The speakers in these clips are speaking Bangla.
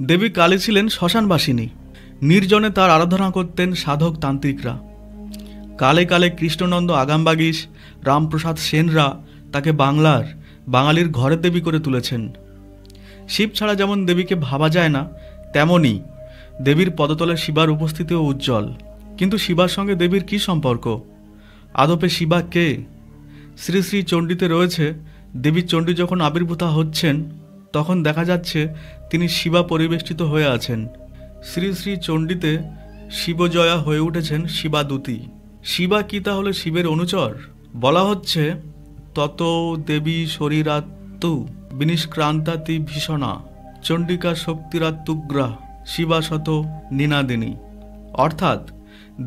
দেবী কালী ছিলেন শ্মশানবাসিনী। নির্জনে তার আরাধনা করতেন সাধক তান্ত্রিকরা। কালে কালে কৃষ্ণনন্দ আগামবাগীশ, রামপ্রসাদ সেনরা তাকে বাঙালির ঘরের দেবী করে তুলেছেন। শিব ছাড়া যেমন দেবীকে ভাবা যায় না, তেমনি দেবীর পদতলে শিবার উপস্থিতিও উজ্জ্বল। কিন্তু শিবার সঙ্গে দেবীর কি সম্পর্ক? আদপে শিবা কে? শ্রী শ্রী চণ্ডীতে রয়েছে, দেবী চণ্ডী যখন আবির্ভূতা হচ্ছেন তখন দেখা যাচ্ছে তিনি শিবা পরিবেষ্টিত হয়ে আছেন। শ্রী শ্রী চণ্ডীতে শিবজয়া হয়ে উঠেছেন শিবাদূতী। শিবা কি তাহলে শিবের অনুচর? বলা হচ্ছে, তত দেবী শরীরাত্তু বিনিষ্ক্রান্তাতি ভীষণা চণ্ডিকা শক্তিরাত্তুগ্রা শিবা শত নিনাদিনী। অর্থাৎ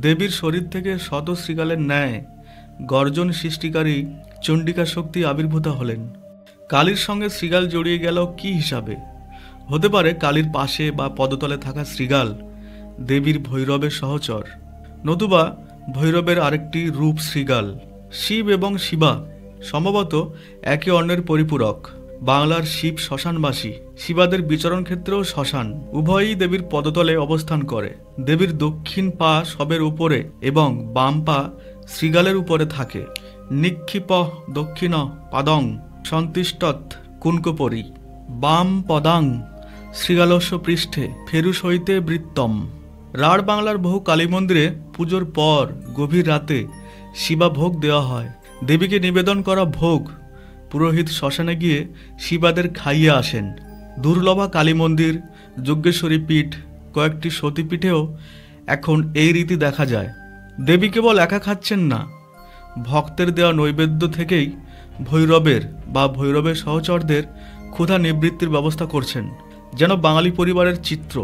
দেবীর শরীর থেকে শত শ্রীগালের ন্যায় গর্জন সৃষ্টিকারী চণ্ডিকা শক্তি আবির্ভূত হলেন। কালীর সঙ্গে শ্রীগাল জড়িয়ে গেল কি হিসাবে? হতে পারে কালীর পাশে বা পদতলে থাকা শ্রীগাল দেবীর ভৈরবের সহচর, নতুবা ভৈরবের আরেকটি রূপ শ্রীগাল। শিব এবং শিবা সম্ভবত একে অন্যের পরিপূরক। বাংলার শিব শ্মশানবাসী, শিবাদের বিচরণ ক্ষেত্রেও শ্মশান। উভয়ই দেবীর পদতলে অবস্থান করে। দেবীর দক্ষিণ পা শবের উপরে এবং বাম পা শ্রীগালের উপরে থাকে। নিক্ষিপ দক্ষিণ পাদং সন্তিষ্টৎ কুনকোপরি বাম পদাং শ্রীগালস্য পৃষ্ঠে ফেরুষ হইতে বৃত্তম। রাঢ় বাংলার বহু কালী মন্দিরে পুজোর পর গভীর রাতে শিবা ভোগ দেওয়া হয়। দেবীকে নিবেদন করা ভোগ পুরোহিত শ্মশানে গিয়ে শিবাদের খাইয়ে আসেন। দুর্লভা কালী মন্দির, যজ্ঞেশ্বরী পীঠ, কয়েকটি সতীপীঠেও এখন এই রীতি দেখা যায়। দেবী কেবল একা খাচ্ছেন না, ভক্তের দেওয়া নৈবেদ্য থেকেই ভৈরবের সহচরদের ক্ষুধা নিবৃত্তির ব্যবস্থা করছেন। যেন বাঙালি পরিবারের চিত্র।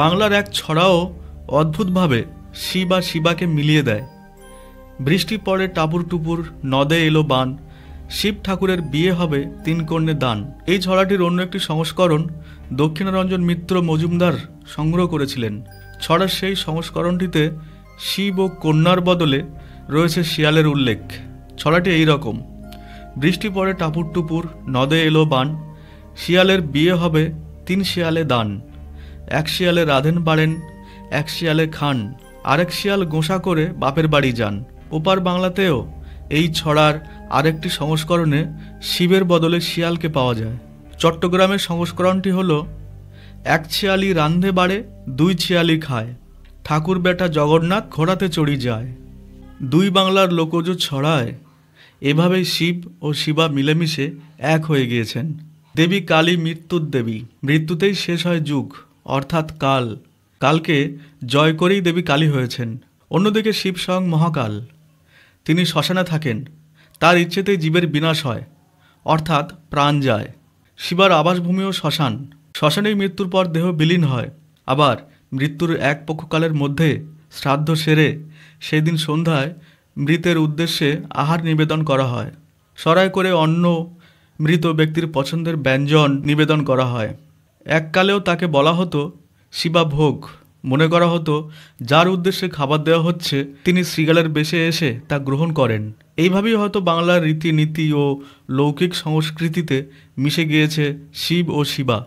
বাংলার এক ছড়াও অদ্ভুতভাবে শিব আর শিবাকে মিলিয়ে দেয়। বৃষ্টি পড়ে টাপুর টুপুর, নদে এলো বান, শিব ঠাকুরের বিয়ে হবে 3 কন্যে দান। এই ছড়াটির অন্য একটি সংস্করণ দক্ষিণারঞ্জন মিত্র মজুমদার সংগ্রহ করেছিলেন। ছড়ার সেই সংস্করণটিতে শিব ও কন্যার বদলে রয়েছে শিয়ালের উল্লেখ। ছড়াটি এই রকম: বৃষ্টি পড়ে টাপুর টুপুর, নদে এলো বান, শিয়ালের বিয়ে হবে 3 শিয়ালে দান। 1 শিয়ালে রাধেন বাড়েন, 1 শিয়ালে খান, আরেক শিয়াল গোঁসা করে বাপের বাড়ি যান। ওপার বাংলাতেও এই ছড়ার আরেকটি সংস্করণে শিবের বদলে শিয়ালকে পাওয়া যায়। চট্টগ্রামের সংস্করণটি হল: 1 শিয়ালি রান্ধে বাড়ে, 2 শিয়ালি খায়, ঠাকুর বেটা জগন্নাথ ঘোড়াতে চড়ি যায়। 2 বাংলার লোকজ ছড়ায় এভাবেই শিব ও শিবা মিলেমিশে এক হয়ে গিয়েছেন। দেবী কালী মৃত্যুর দেবী। মৃত্যুতেই শেষ হয় যুগ, অর্থাৎ কাল। কালকে জয় করেই দেবী কালী হয়েছেন। অন্যদিকে শিব স্বয়ং মহাকাল। তিনি শ্মশানে থাকেন। তার ইচ্ছেতেই জীবের বিনাশ হয়, অর্থাৎ প্রাণ যায়। শিবার আবাসভূমিও শ্মশান। শ্মশানেই মৃত্যুর পর দেহ বিলীন হয়। আবার মৃত্যুর 1 পক্ষকালের মধ্যে শ্রাদ্ধ সেরে সেই দিন সন্ধ্যায় মৃতের উদ্দেশ্যে আহার নিবেদন করা হয়। সরায় করে অন্ন মৃত ব্যক্তির পছন্দের ব্যঞ্জন নিবেদন করা হয়। এককালেও তাকে বলা হতো শিবা ভোগ। মনে করা হতো যার উদ্দেশ্যে খাবার দেওয়া হচ্ছে তিনি শ্রীগালের বেশে এসে তা গ্রহণ করেন। এইভাবেই হয়তো বাংলার রীতিনীতি ও লৌকিক সংস্কৃতিতে মিশে গিয়েছে শিব ও শিবা।